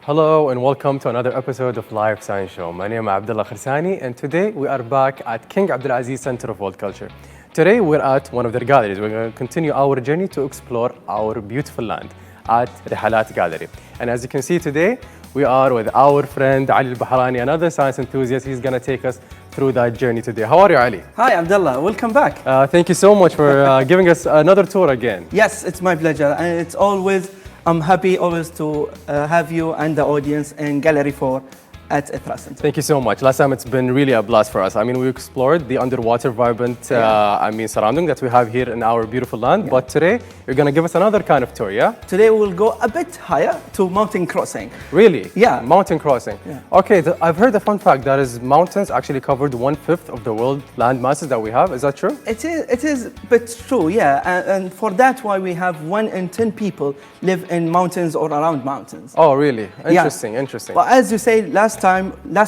Hello and welcome to another episode of Live Science Show. My name is Abdulaziz and today we are back at King Abdulaziz Center of World Culture. Today we're at one of their galleries. We're going to continue our journey to explore our beautiful land at Rehlat Gallery. And as you can see today, we are with our friend Ali Al-Bahrani, another science enthusiast. He's going to take us through that journey today. How are you, Ali? Hi, Abdullah. Welcome back. Thank you so much for giving us another tour again. Yes, it's my pleasure. And it's always, I'm happy always to have you and the audience in Gallery 4 at Ithra Center. Thank you so much. Last time it's been really a blast for us. I mean, we explored the underwater vibrant surrounding that we have here in our beautiful land. But today, you're going to give us another kind of tour, yeah? Today we will go a bit higher to mountain crossing. Really? Yeah. Mountain crossing. Yeah. Okay, I've heard a fun fact that is mountains actually covered 1/5 of the world land masses that we have. Is that true? It is a bit true, yeah. And for that why we have 1 in 10 people live in mountains or around mountains. Oh, really? Interesting, interesting. But as you say, last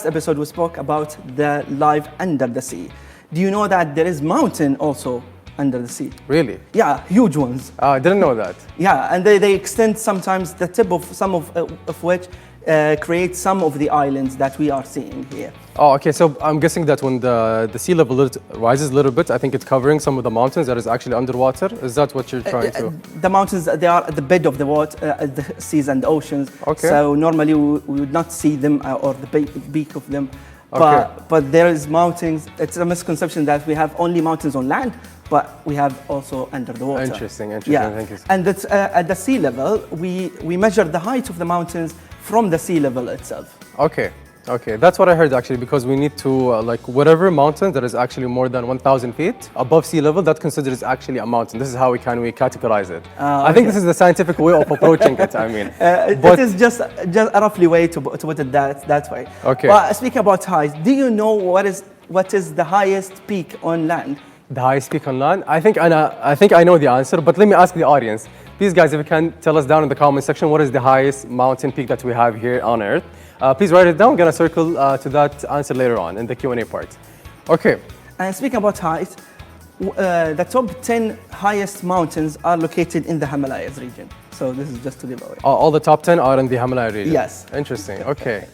episode we spoke about the life under the sea. Do you know that there is mountain also under the sea? Really? Yeah, huge ones. I didn't know that. Yeah, and they extend sometimes the tip of some of which create some of the islands that we are seeing here. Oh, okay. So I'm guessing that when the sea level rises a little bit, I think it's covering some of the mountains that is actually underwater. Is that what you're trying to? The mountains, they are at the bed of the water, the seas and oceans. Okay. So normally we would not see them or the beak of them. Okay. But there is mountains. It's a misconception that we have only mountains on land, but we have also under the water. Interesting. Yeah. Thank you. And that's, at the sea level, we measure the height of the mountains from the sea level itself. Okay, that's what I heard actually, because we need to, like, whatever mountain that is actually more than 1,000 feet above sea level, that considers actually a mountain. This is how we categorize it. I think this is the scientific way of approaching it, I mean. It is just a roughly way to put it that way. Okay. But speaking about height, do you know what is the highest peak on land? The highest peak on land? I think I know the answer, but let me ask the audience. Please, guys, if you can tell us down in the comment section, what is the highest mountain peak that we have here on Earth? Please write it down. We're going to circle to that answer later on in the Q&A part. Okay. And speaking about height, the top 10 highest mountains are located in the Himalayas region. So this is just to give away. All the top 10 are in the Himalaya region? Yes. Interesting. Okay.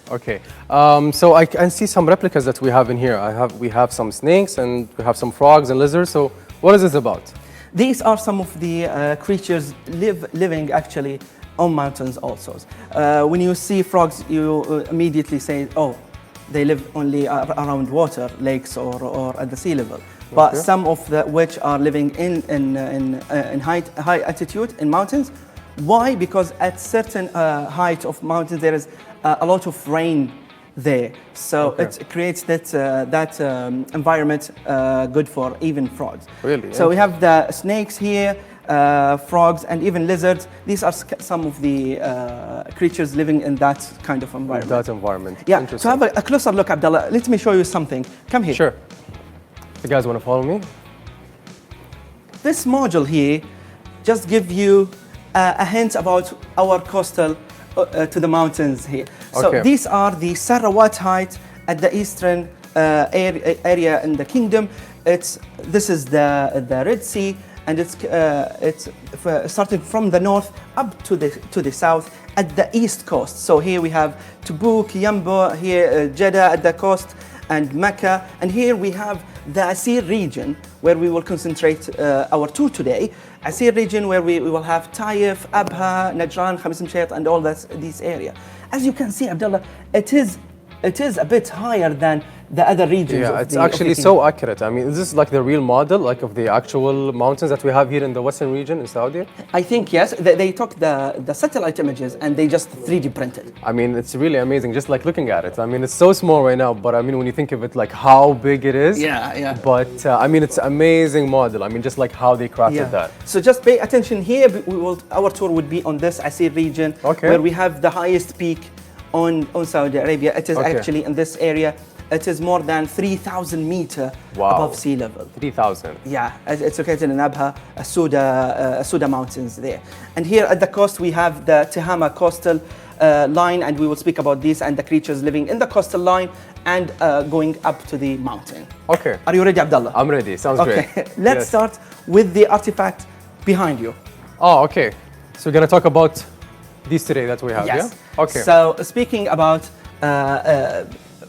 So I can see some replicas that we have in here. We have some snakes and we have some frogs and lizards. So what is this about? These are some of the creatures living actually on mountains also. When you see frogs, you immediately say, oh, they live only around water, lakes or at the sea level. But some of which are living in high altitude in mountains. Why? Because at certain height of mountains there is a lot of rain there, so it creates that environment good for even frogs. Really? So we have the snakes here, frogs, and even lizards. These are some of the creatures living in that kind of environment. That environment. Yeah. To have a closer look, Abdullah, let me show you something. Come here. Sure. You guys want to follow me? This module here just give you a hint about our coastal to the mountains here. So these are the Sarawat height at the eastern area in the kingdom. This is the Red Sea, and it's starting from the north up to the south at the east coast. So here we have Tabuk, Yambo, here Jeddah at the coast, and Mecca, and here we have the Asir region where we will concentrate our tour today. Asir region where we will have Taif, Abha, Najran, Khamis Mshayt, and all this area. As you can see, Abdullah, it is a bit higher than the other regions. Yeah, it's actually so accurate. I mean, is this like the real model, like of the actual mountains that we have here in the western region in Saudi? I think yes. They took the satellite images and they just 3D printed. I mean, it's really amazing, just like looking at it. I mean, it's so small right now, but I mean, when you think of it, like how big it is. Yeah. But I mean, it's an amazing model. I mean, just like how they crafted that. So just pay attention here. Our tour would be on this Asir region, where we have the highest peak on Saudi Arabia. It is actually in this area. It is more than 3,000 meters above sea level. 3,000? Yeah, it's located in Abha, Suda mountains there. And here at the coast we have the Tihama coastal line, and we will speak about this and the creatures living in the coastal line and going up to the mountain. Okay. Are you ready, Abdullah? I'm ready, sounds great. Let's start with the artifact behind you. Oh, okay. So we're gonna talk about these today that we have, yes. yeah? Okay. So speaking about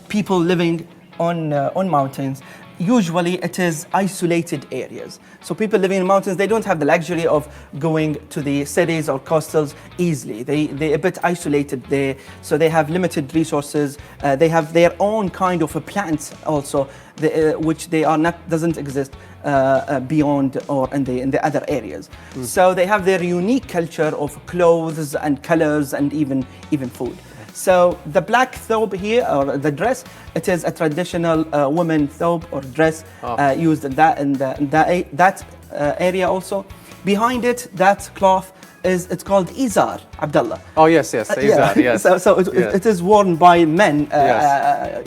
people living on mountains, usually it is isolated areas. So people living in mountains, they don't have the luxury of going to the cities or coastals easily. They're a bit isolated there, so they have limited resources. They have their own kind of a plants also, which they are not, doesn't exist beyond or in the other areas. So they have their unique culture of clothes and colors and even food. So the black thobe here, or the dress, it is a traditional woman thobe or dress used in that area also. Behind it, that cloth it's called Izar, Abdullah. Oh yes, Izar, yes. So it is worn by men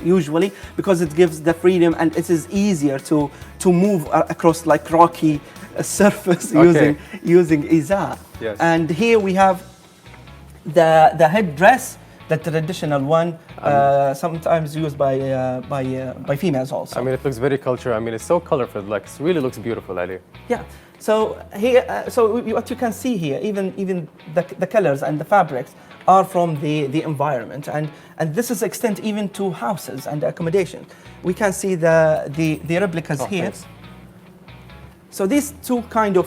usually because it gives the freedom and it is easier to move across like rocky surface using Izar. Yes. And here we have the headdress, the traditional one, sometimes used by females also. I mean, it looks very cultural. I mean, it's so colorful. Like, it really looks beautiful, Ali. Yeah. So here, what you can see here, even the colors and the fabrics are from the environment, and this is extend even to houses and accommodation. We can see the replicas here. Thanks. So these two kind of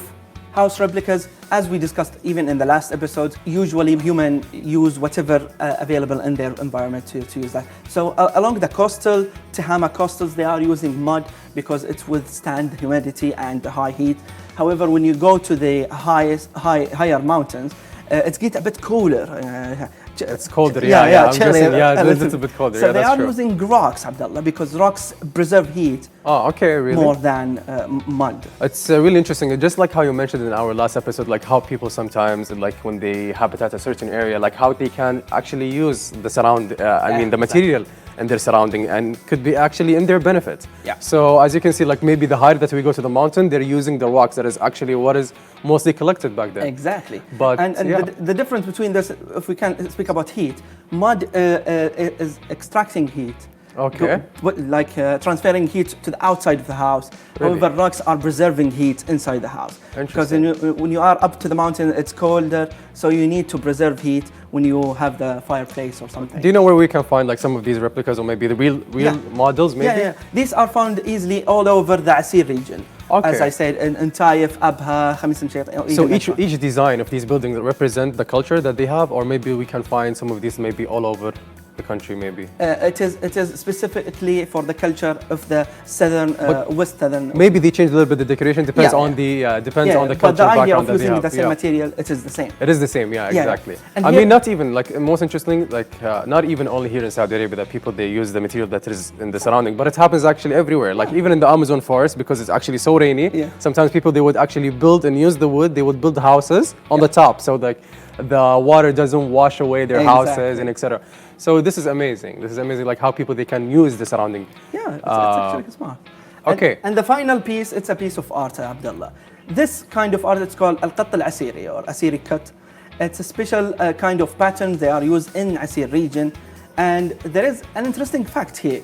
house replicas, as we discussed even in the last episode, usually human use whatever available in their environment to use that. So along the coastal, Tehama coastals, they are using mud because it withstand humidity and high heat. However, when you go to the higher mountains, it gets a bit cooler. It's colder, I'm guessing, a little bit colder. So they are using rocks, Abdullah, because rocks preserve heat. Oh, okay, really? More than mud. It's really interesting. Just like how you mentioned in our last episode, like how people sometimes, like when they habitat a certain area, like how they can actually use the the material and their surrounding, and could be actually in their benefit. Yeah. So as you can see, like maybe the higher that we go to the mountain, they're using the rocks that is actually what is mostly collected back then. Exactly. But and the difference between this, if we can speak about heat, mud is extracting heat. Okay. Like transferring heat to the outside of the house. Really? However, rocks are preserving heat inside the house. Because when you are up to the mountain, it's colder, so you need to preserve heat when you have the fireplace or something. Do you know where we can find like some of these replicas, or maybe the real models? Maybe. Yeah. These are found easily all over the Asir region. Okay. As I said, in Taif, Abha, Khamis al-Shayt. So each design of these buildings represent the culture that they have, or maybe we can find some of these maybe all over the country, maybe. It is specifically for the culture of the southern, west southern. Maybe they change a little bit the decoration. Depends on the culture but the idea of background that they using have. the same material, it is the same. It is the same, exactly. And I mean, not even like most interesting, like not even only here in Saudi Arabia that people they use the material that is in the surrounding, but it happens actually everywhere. Like even in the Amazon forest, because it's actually so rainy. Yeah. Sometimes people they would actually build and use the wood. They would build houses on the top, so like the water doesn't wash away their houses and etc. So this is amazing. This is amazing, like how people they can use the surrounding. Yeah, it's actually smart. Okay. And the final piece, it's a piece of art, Abdullah. This kind of art, it's called al-qatt al-asiri or Asiri cut. It's a special kind of pattern they are used in Asir region. And there is an interesting fact here.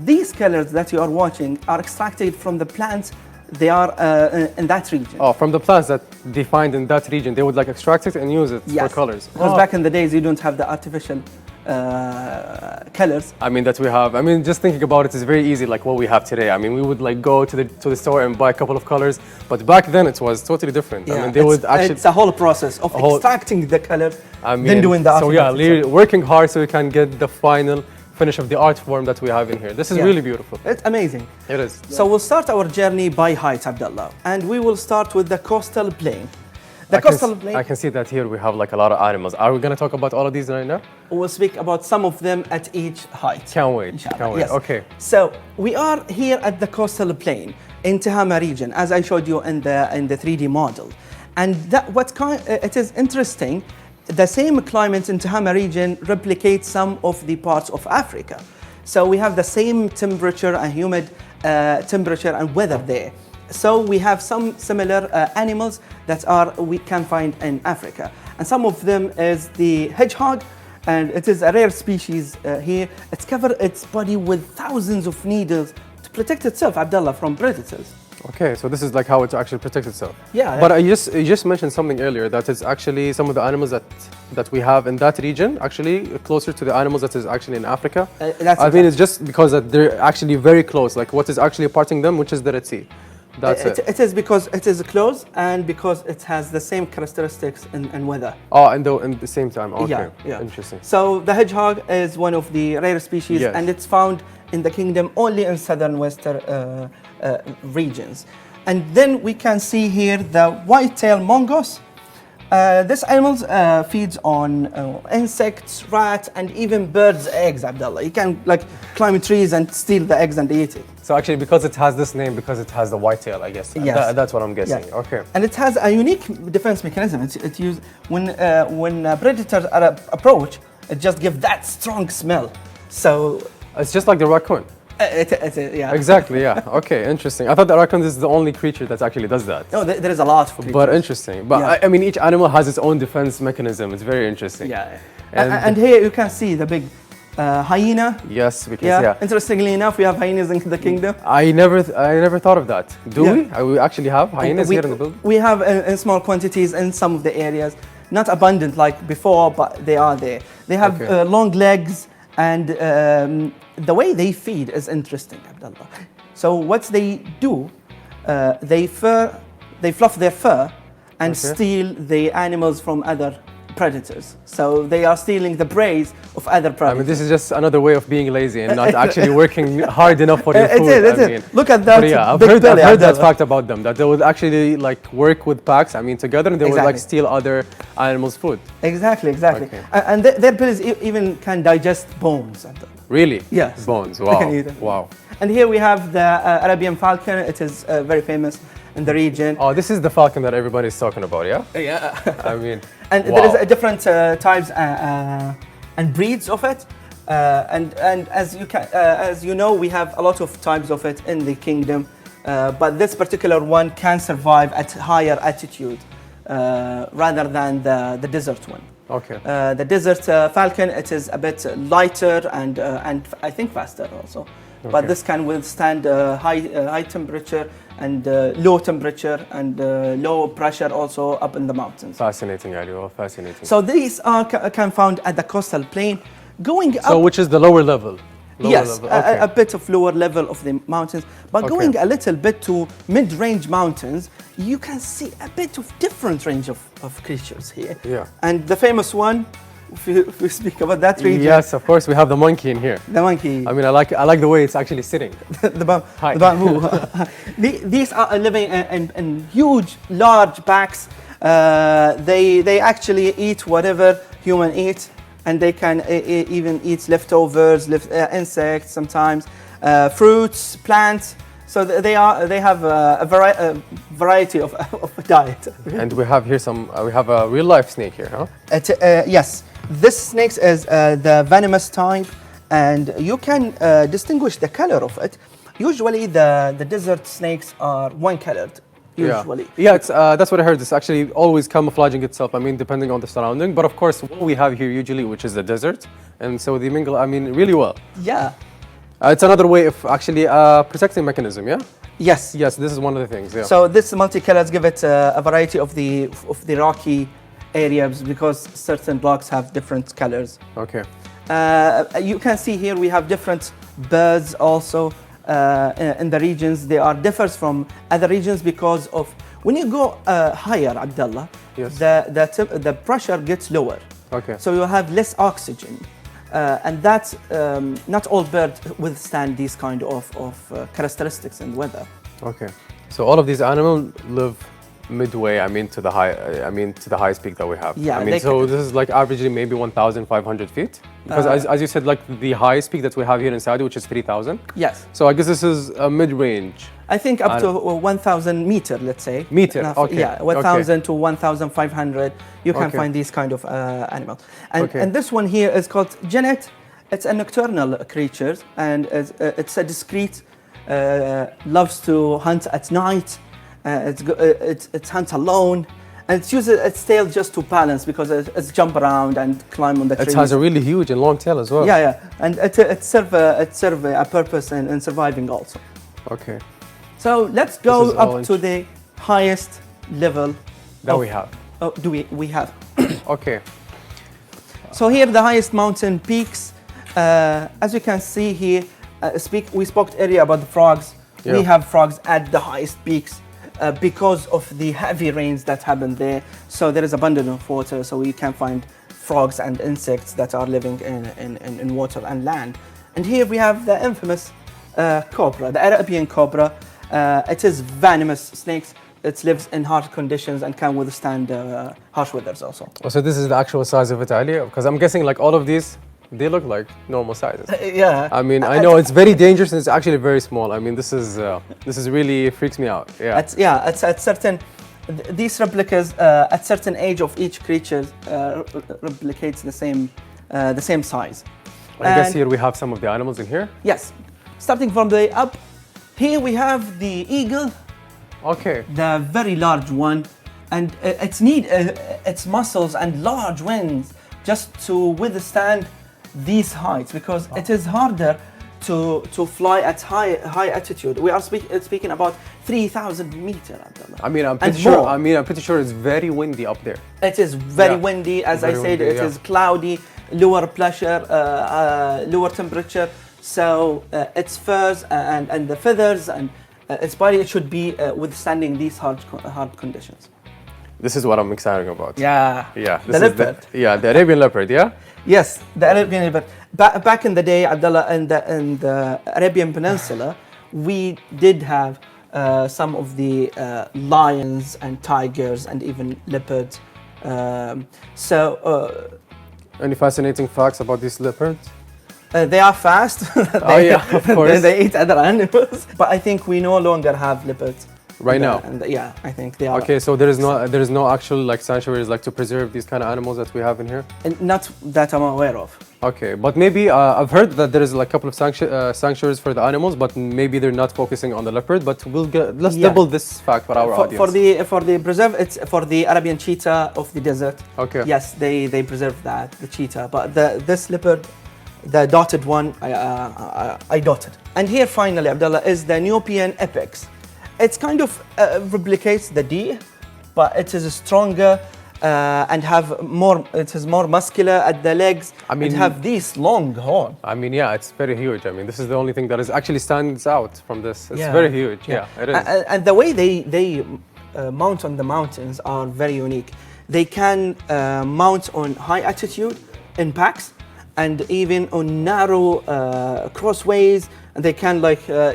These colors that you are watching are extracted from the plants they are in that region. Oh, from the plants that they find in that region, they would like extract it and use it for colors. Because back in the days, you don't have the artificial colors. I mean, that we have. I mean, just thinking about it is very easy, like what we have today. I mean, we would like go to the store and buy a couple of colors, but back then it was totally different. Yeah, I mean, they would actually. It's a whole process of extracting the colors, then doing the art. So yeah, working hard so we can get the final finish of the art form that we have in here. This is really beautiful. It's amazing. It is. So we'll start our journey by height, Abdullah, and we will start with the coastal plain. The coastal plain. I can see that here we have like a lot of animals. Are we going to talk about all of these right now? We'll speak about some of them at each height. Can't wait. Can't wait. Yes. Okay. So we are here at the coastal plain in Tehama region, as I showed you in the 3D model, and it is interesting. The same climate in Tehama region replicates some of the parts of Africa. So we have the same temperature and humid temperature and weather there. So we have some similar animals that we can find in Africa. And some of them is the hedgehog, and it is a rare species here. It's covered its body with thousands of needles to protect itself, Abdullah, from predators. Okay, so this is like how it actually protects itself. Yeah. But you just mentioned something earlier that it's actually some of the animals that we have in that region actually closer to the animals that is actually in Africa. I mean, it's just because that they're actually very close. Like what is actually parting them, which is the Red Sea. That's it. It is because it is close and because it has the same characteristics and weather. Oh, in the same time. Okay. Yeah. Interesting. So the hedgehog is one of the rare species, yes. and it's found in the kingdom only in southern western regions. And then we can see here the white-tailed mongoose. This animal feeds on insects, rats, and even birds' eggs, Abdullah. You can like climb trees and steal the eggs and eat it. So actually, because it has this name, because it has the white tail, I guess. Yes. That's what I'm guessing. Yeah. Okay. And it has a unique defense mechanism. It's used when predators approach. It just gives that strong smell. So it's just like the raccoon. Yeah. Exactly. Yeah. Okay. Interesting. I thought the raccoon is the only creature that actually does that. No, there is a lot of creatures. But interesting. But yeah. I mean, each animal has its own defense mechanism. It's very interesting. Yeah. And here you can see the big hyena. Yes, we can see. Yeah. Interestingly enough, we have hyenas in the kingdom. I never thought of that. Do we? We actually have hyenas here in the building? We have in small quantities in some of the areas. Not abundant like before, but they are there. They have long legs, and the way they feed is interesting, Abdullah. So what they do, they fluff their fur and steal the animals from other predators. So they are stealing the prey of other predators. I mean, this is just another way of being lazy and not actually working hard enough for your food. It is. Look at that. Yeah, I've heard that fact about them, that they would actually like work with packs, together, and they would like steal other animals' food. Exactly. Okay. And their bellies even can digest bones. Really? Yes. Bones, wow. They can eat it. Wow. And here we have the Arabian Falcon. It is very famous in the region. Oh, this is the falcon that everybody's talking about, yeah? Yeah. I mean, and there is different types and breeds of it. And as you know, we have a lot of types of it in the kingdom. But this particular one can survive at higher altitude rather than the desert one. Okay. The desert falcon, it is a bit lighter and I think faster also. Okay. But this can withstand high temperature and low temperature and low pressure also up in the mountains. Fascinating, Ali. Fascinating. So these are can found at the coastal plain, going up. So which is the lower level? Yes, a bit of lower level of the mountains, but going a little bit to mid-range mountains, you can see a bit of different range of creatures here. Yeah. And the famous one, if we speak about that region. Yes, of course, we have the monkey in here. The monkey. I mean, I like the way it's actually sitting. the bamboo. These are living in huge, large packs. They actually eat whatever human eat. And they can even eat leftovers, insects sometimes, fruits, plants. So they have a variety of diet. And we have here we have a real life snake here, huh? Yes, this snake is the venomous type, and you can distinguish the color of it. Usually the desert snakes are one colored. Usually. Yeah, that's what I heard. It's actually always camouflaging itself, depending on the surrounding. But of course, what we have here usually, which is the desert, and so they mingle, really well. Yeah. It's another way of actually protecting mechanism, yeah? Yes. Yes, this is one of the things, yeah. So this multicolors give it a variety of the rocky areas because certain blocks have different colors. Okay. You can see here we have different birds also. In the regions, they are differs from other regions because of when you go higher, Abdullah, yes. the pressure gets lower. Okay. So you have less oxygen, and that's not all birds withstand these kind of characteristics and weather. Okay. So all of these animals live midway, to the highest peak that we have. Yeah. So this is like averagely maybe 1,500 feet. Because as you said, like the highest peak that we have here in Saudi, which is 3,000. Yes. So I guess this is a mid-range. I think up to 1,000 meter, let's say. Meter, okay. Yeah, 1,000 to 1,500, you can find these kind of animals. And this one here is called genet. It's a nocturnal creature, and it's a discreet, loves to hunt at night. It hunts alone, and it uses its tail just to balance because it's jump around and climb on the trees. It has a really huge and long tail as well. Yeah, and it serve a purpose in surviving also. Okay. So let's go up to the highest level that we have. Oh, we have? Okay. So here the highest mountain peaks. As you can see here, we spoke earlier about the frogs. We have frogs at the highest peaks because of the heavy rains that happen there. So there is abundance of water, so we can find frogs and insects that are living in water and land. And here we have the infamous cobra, the Arabian cobra. It is venomous snakes. It lives in harsh conditions and can withstand harsh weathers also. Oh, so this is the actual size of it, Ali? Because I'm guessing like all of these, they look like normal sizes. Yeah. I mean, I know it's very dangerous and it's actually very small. I mean, this is really freaks me out. Yeah. It's at certain, these replicas at certain age of each creature replicates the same size. I guess here we have some of the animals in here. Yes. Starting from the up, here we have the eagle. Okay. The very large one, and it's need its muscles and large wings just to withstand these heights, because it is harder to fly at high altitude. We are speaking about 3,000 meters. I mean, I'm pretty sure it's very windy up there. It is very windy, as I said. It is cloudy, lower pressure, lower temperature. So its furs and the feathers and its body, it should be withstanding these hard conditions. This is what I'm excited about. Yeah. Yeah. The leopard. The Arabian leopard. Yeah. Yes, the Arabian leopard. Back in the day, Abdullah, in the Arabian Peninsula, we did have some of the lions and tigers and even leopards. Any fascinating facts about these leopards? They are fast. Of course. They eat other animals. But I think we no longer have leopards. Right now? Yeah, I think they are. Okay, so there is no actual like sanctuaries like to preserve these kind of animals that we have in here? Not that I'm aware of. Okay, but maybe I've heard that there is like a couple of sanctuaries for the animals, but maybe they're not focusing on the leopard. But let's double this fact for our audience. For the preserve, it's for the Arabian cheetah of the desert. Okay. Yes, they preserve that, the cheetah. But this leopard, the dotted one, I dotted. And here finally, Abdullah, is the Nubian ibex. It kind of replicates the deer, but it is stronger and it is more muscular at the legs. I mean, it have these long horn. I mean, yeah, it's very huge. I mean, this is the only thing that actually stands out from this. It's very huge. Yeah, it is. And the way they mount on the mountains are very unique. They can mount on high altitude in packs, and even on narrow crossways, and they can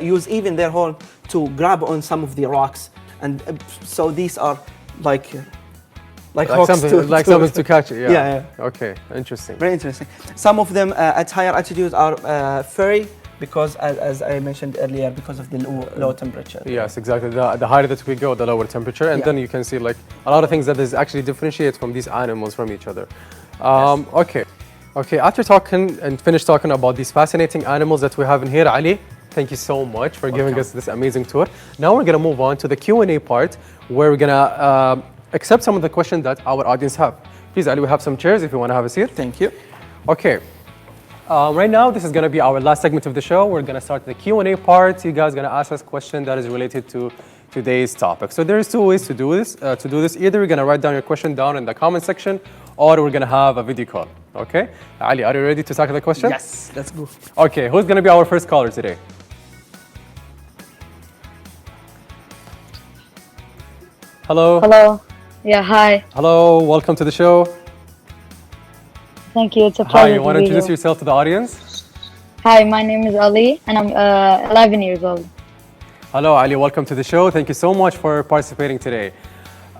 use even their horn to grab on some of the rocks, and so these are like something to catch it. Yeah. Okay, interesting. Very interesting. Some of them at higher altitudes are furry because, as I mentioned earlier, because of the low temperature. Yes, exactly. The higher that we go, the lower temperature, and then you can see like a lot of things that is actually differentiate from these animals from each other. Yes. Okay, after talking and finished talking about these fascinating animals that we have in here, Ali, thank you so much for giving us this amazing tour. Now we're going to move on to the Q&A part, where we're going to accept some of the questions that our audience have. Please, Ali, we have some chairs if you want to have a seat. Thank you. Okay. Right now, this is going to be our last segment of the show. We're going to start the Q&A part. You guys are going to ask us a question that is related to today's topic. So there's two ways to do this. Either we're going to write down your question down in the comment section, or we're going to have a video call. Okay? Ali, are you ready to tackle the question? Yes, let's go. Okay, who's going to be our first caller today? Hello? Hello. Yeah, hi. Hello, welcome to the show. Thank you, it's a pleasure Hi, to you want to be introduce here. yourself to the audience? Hi, my name is Ali, and I'm 11 years old. Hello, Ali, welcome to the show. Thank you so much for participating today.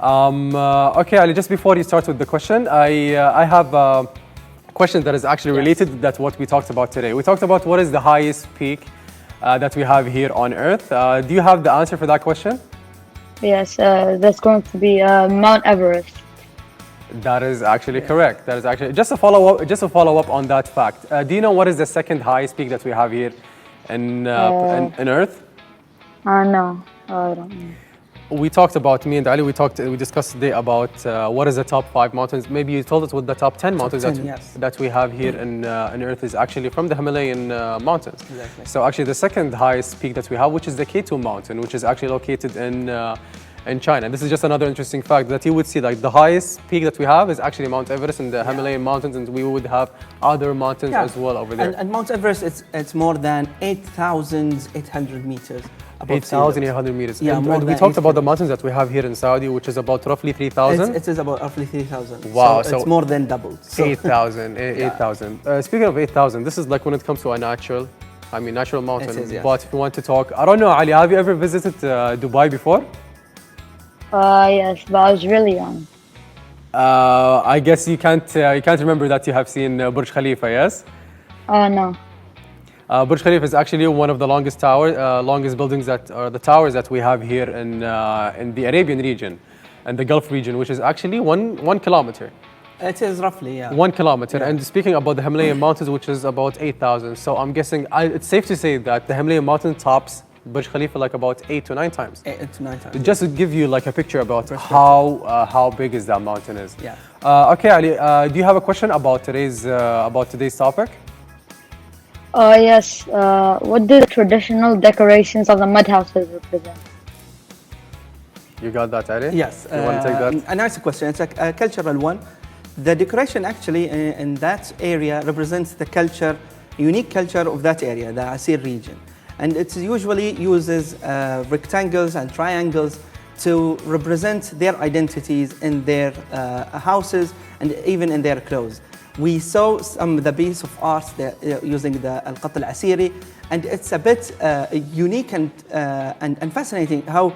Okay, Ali, just before you start with the question, I have a question that is actually related to what we talked about today. We talked about what is the highest peak that we have here on Earth. Do you have the answer for that question? Yes, that's going to be Mount Everest. That is actually correct. That is actually just a follow up on that fact. Do you know what is the second highest peak that we have here in Earth? No, I don't know. we talked about, me and Ali, we discussed today about what is the top 5 mountains. Maybe you told us what the top 10 mountains 10, yes. that we have here in Earth is actually from the Himalayan mountains. Exactly. So actually the second highest peak that we have, which is the K2 mountain, which is actually located in China. This is just another interesting fact that you would see, like the highest peak that we have is actually Mount Everest in the Himalayan mountains, and we would have other mountains as well over there. And Mount Everest, it's more than 8,800 meters. 8,800 meters. Yeah, and we talked about the mountains that we have here in Saudi, which is about roughly 3,000. It is about roughly 3,000. Wow, so it's more than doubled. So 8,000, 8,000. Speaking of 8,000, this is like when it comes to a natural mountain. It is, yes. But if you want to talk, I don't know, Ali, have you ever visited Dubai before? Yes, but I was really young. I guess you can't remember that you have seen Burj Khalifa, yes? No. Burj Khalifa is actually one of the longest buildings the towers that we have here in the Arabian region and the Gulf region, which is actually 1 kilometer. It is roughly, yeah. 1 kilometer. Yeah. And speaking about the Himalayan mountains, which is about 8,000. So I'm guessing it's safe to say that the Himalayan mountain tops Burj Khalifa like about 8 to 9 times. 8 to 9 times. Just to give you like a picture about how big is that mountain is. Yeah. Okay, Ali, do you have a question about today's topic? Yes. What do the traditional decorations of the mud houses represent? You got that, Ali? Yes. You want to take that? A nice question. It's a cultural one. The decoration actually in that area represents the unique culture of that area, the Asir region. And it usually uses rectangles and triangles to represent their identities in their houses and even in their clothes. We saw some of the piece of art using the Al-Qat al-Asiri, and it's a bit unique and fascinating how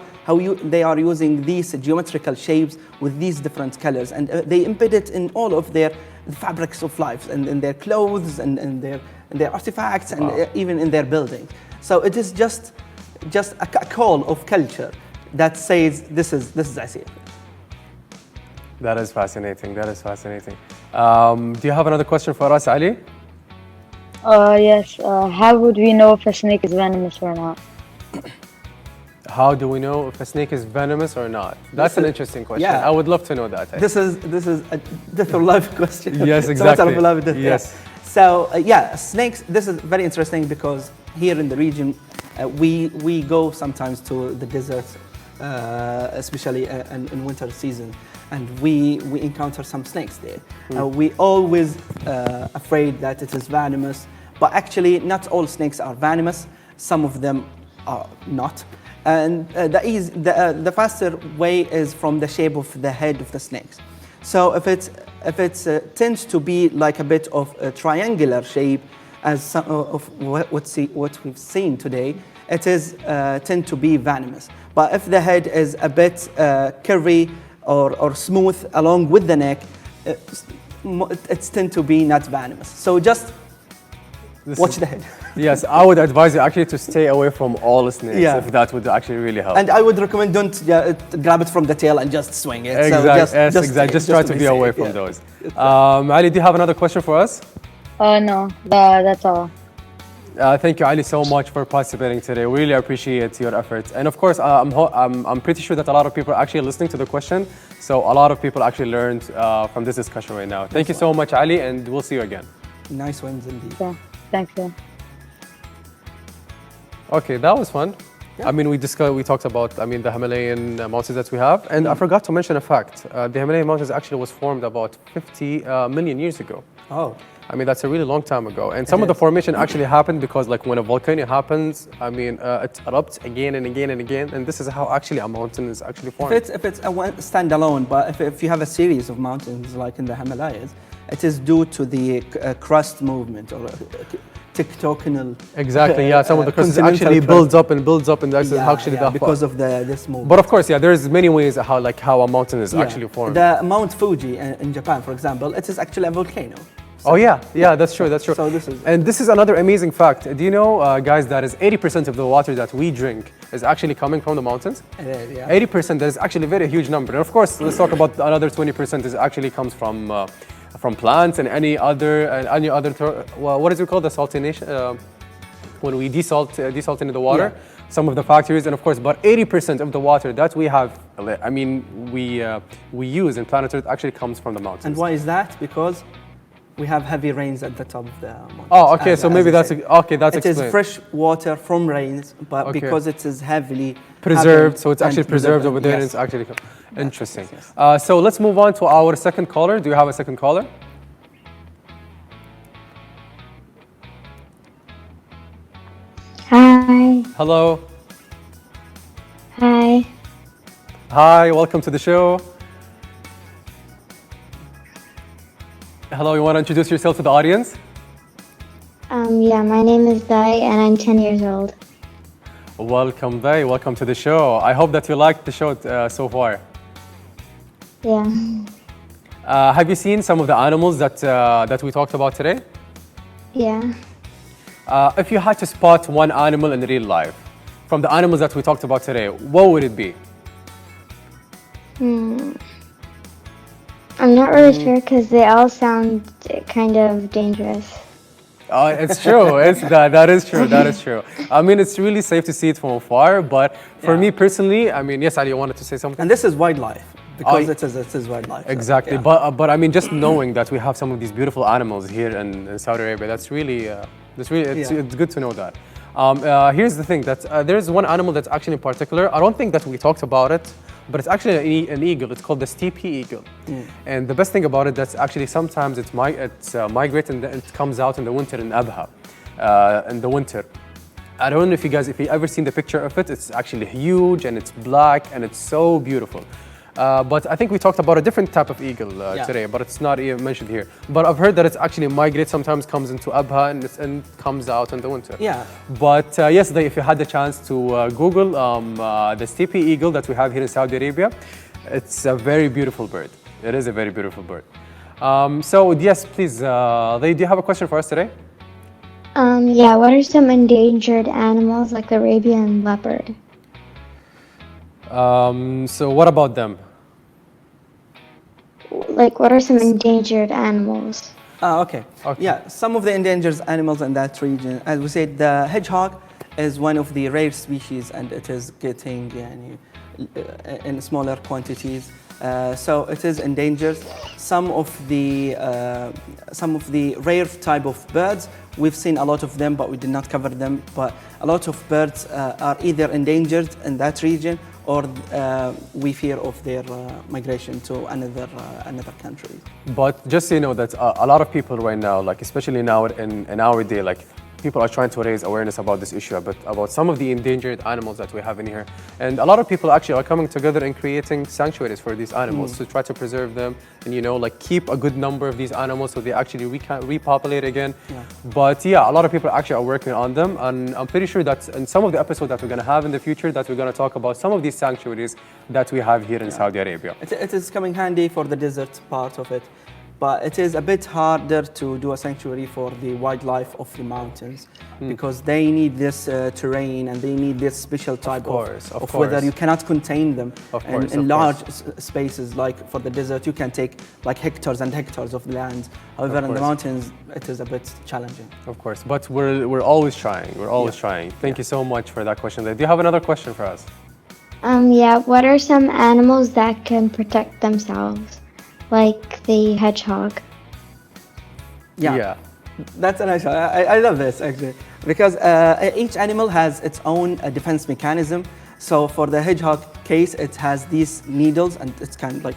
they are using these geometrical shapes with these different colors, and they embed it in all of their fabrics of life, and in their clothes, and in their artifacts, and even in their buildings. So it is just a call of culture that says this is Asir. That is fascinating. Do you have another question for us, Ali? Yes. How would we know if a snake is venomous or not? How do we know if a snake is venomous or not? That's an interesting question. Yeah. I would love to know that. This is a death or life question. Yes, It's a exactly. matter of life and death. Yes. So snakes. This is very interesting because here in the region, we go sometimes to the desert, especially in winter season, and we encounter some snakes there. We always afraid that it is venomous, but actually not all snakes are venomous. Some of them are not. And the faster way is from the shape of the head of the snakes. So if it tends to be like a bit of a triangular shape, as some of what we've seen today, it is tend to be venomous. But if the head is a bit curvy or smooth along with the neck, it's tend to be not venomous. So just watch the head. Yes, I would advise you actually to stay away from all snakes, if that would actually really help. And I would recommend don't grab it from the tail and just swing it. Exactly. So just try to be away from those. Ali, do you have another question for us? No, that's all. Thank you, Ali, so much for participating today. We really appreciate your efforts. And of course, I'm pretty sure that a lot of people are actually listening to the question. So a lot of people actually learned from this discussion right now. Thank you so much, Ali, and we'll see you again. Nice ones indeed. Yeah, thank you. Okay, that was fun. Yeah. I mean, we talked about, the Himalayan mountains that we have. And I forgot to mention a fact. The Himalayan mountains actually was formed about 50 million years ago. Oh. I mean, that's a really long time ago. And some of the formation actually happened because like when a volcano happens, it erupts again and again and again. And this is how actually a mountain is actually formed. If it's a standalone, but if you have a series of mountains like in the Himalayas, it is due to the crust movement or tectonic. Exactly, yeah. Some of the crust actually builds up, and that's actually that because of this movement. But of course, there's many ways how a mountain is actually formed. The Mount Fuji in Japan, for example, it is actually a volcano. So that's true. So this is another amazing fact. Do you know, guys, that is 80% of the water that we drink is actually coming from the mountains? 80%. That is actually a very huge number. And of course, let's talk about another 20% is actually comes from plants and any other what is it called, the saltination, when we desalt into the water. some of the factories, and of course, about 80% of the water that we have, I mean, we use in planet Earth actually comes from the mountains. And why is that? Because we have heavy rains at the top of the mountains. Oh, okay. So maybe that's that's it explained. is fresh water from rains, but because it is heavily preserved, so it's actually preserved over there, and yes. it's actually interesting. Yes. So let's move on to our second caller. Do you have a second caller? Hi. Hello. Hi. Hi. Welcome to the show. Hello. You want to introduce yourself to the audience? Yeah, my name is Dai and I'm 10 years old. Welcome, Day. Welcome to the show. I hope that you liked the show so far. Yeah. Have you seen some of the animals that we talked about today? Yeah. If you had to spot one animal in real life, from the animals that we talked about today, what would it be? I'm not really sure because they all sound kind of dangerous. It's true. That is true. That is true. I mean, it's really safe to see it from afar. But for me personally, I mean, yes, Ali, you wanted to say something? And this is wildlife. Because it is wildlife. Exactly. So, yeah. But I mean, just knowing that we have some of these beautiful animals here in Saudi Arabia, it's good to know that. Here's the thing, that there's one animal that's actually in particular. I don't think that we talked about it, but it's actually an eagle. It's called the Steepy Eagle. And the best thing about it, that's actually sometimes it's migrates and it comes out in the winter in Abha, in the winter. I don't know if you ever seen the picture of it. It's actually huge and it's black and it's so beautiful. But I think we talked about a different type of eagle today, but it's not even mentioned here. But I've heard that it's actually migrates, sometimes comes into Abha and comes out in the winter. Yeah. But yesterday, if you had the chance to Google the Steepy Eagle that we have here in Saudi Arabia, it's a very beautiful bird. It is a very beautiful bird. So yes, please, do you have a question for us today? Yeah, what are some endangered animals like the Arabian leopard? So what about them? Like, what are some endangered animals? Okay. Yeah, some of the endangered animals in that region, as we said, the hedgehog is one of the rare species, and it is getting in smaller quantities. So it is endangered. Some of the rare type of birds, we've seen a lot of them, but we did not cover them. But a lot of birds are either endangered in that region, or we fear of their migration to another country. But just so you know that a lot of people right now, like especially now in our day, like people are trying to raise awareness about this issue, about some of the endangered animals that we have in here. And a lot of people actually are coming together and creating sanctuaries for these animals to try to preserve them and, like keep a good number of these animals so they actually repopulate again. Yeah. But yeah, a lot of people actually are working on them. And I'm pretty sure that in some of the episodes that we're going to have in the future, that we're going to talk about some of these sanctuaries that we have here in Saudi Arabia. It is coming handy for the desert part of it. But it is a bit harder to do a sanctuary for the wildlife of the mountains because they need this terrain and they need this special type of weather. You cannot contain them in large spaces. Like for the desert, you can take like hectares and hectares of land. However, in the mountains, it is a bit challenging. Of course, but we're always trying. We're always trying. Thank you so much for that question. Do you have another question for us? Yeah, what are some animals that can protect themselves? Like the hedgehog. Yeah. That's a nice one. I love this actually because each animal has its own defense mechanism. So for the hedgehog case, it has these needles and it's kind of like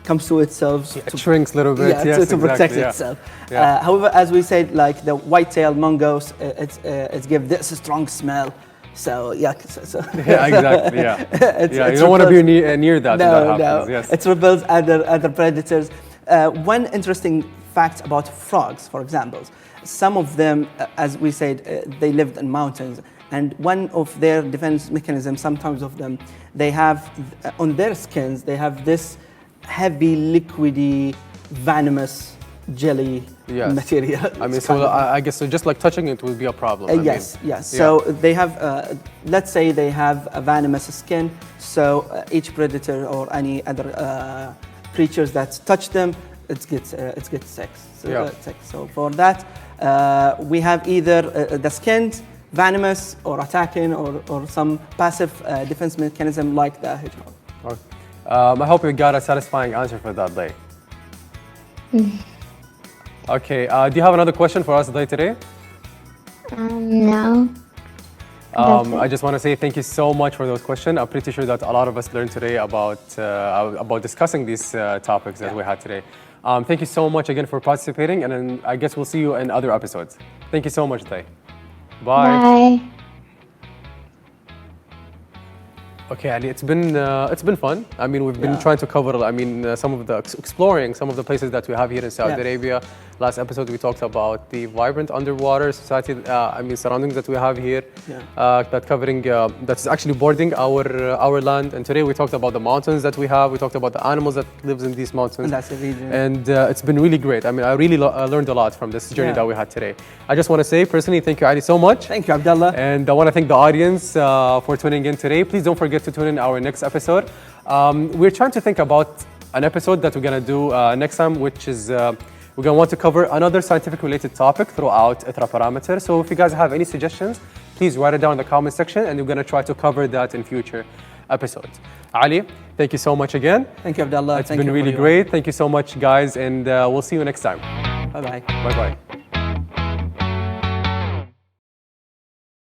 comes to itself. It shrinks a little bit. To protect itself. Yeah. However, as we said, like the white-tailed mongoose, it gives this strong smell. So yeah, exactly. Yeah, you don't want to be near that. No. Yes. It repels other predators. One interesting fact about frogs, for example, some of them, as we said, they lived in mountains, and one of their defense mechanisms, sometimes of them, they have on their skins they have this heavy, liquidy, venomous jelly material. I mean, so I guess so. Just like touching it would be a problem. Yes. So they have, let's say, they have a venomous skin. So each predator or any other creatures that touch them, it gets sick. So for that, we have either the skins venomous or attacking or some passive defense mechanism like the hedgehog. I hope you got a satisfying answer for that, Day. Okay, do you have another question for us, Day, today? No. I just want to say thank you so much for those questions. I'm pretty sure that a lot of us learned today about discussing these topics that we had today. Thank you so much again for participating, and then I guess we'll see you in other episodes. Thank you so much, Tay. Bye. Bye. Okay, Ali, it's been fun. I mean, we've been trying to cover, exploring some of the places that we have here in Saudi Arabia. Last episode, we talked about the vibrant underwater society, surroundings that we have here, that's actually bordering our land. And today we talked about the mountains that we have. We talked about the animals that lives in these mountains. And that's the region. And it's been really great. I mean, I really learned a lot from this journey that we had today. I just want to say personally, thank you, Ali, so much. Thank you, Abdullah. And I want to thank the audience for tuning in today. Please don't forget to tune in our next episode. We're trying to think about an episode that we're going to do next time, which is we're going to want to cover another scientific related topic throughout Ithra parameter. So if you guys have any suggestions, please write it down in the comment section, and we're going to try to cover that in future episodes. Ali, thank you so much again. Thank you, Abdullah. It's been really great. Thank you so much, guys, and we'll see you next time. Bye-bye. Bye-bye.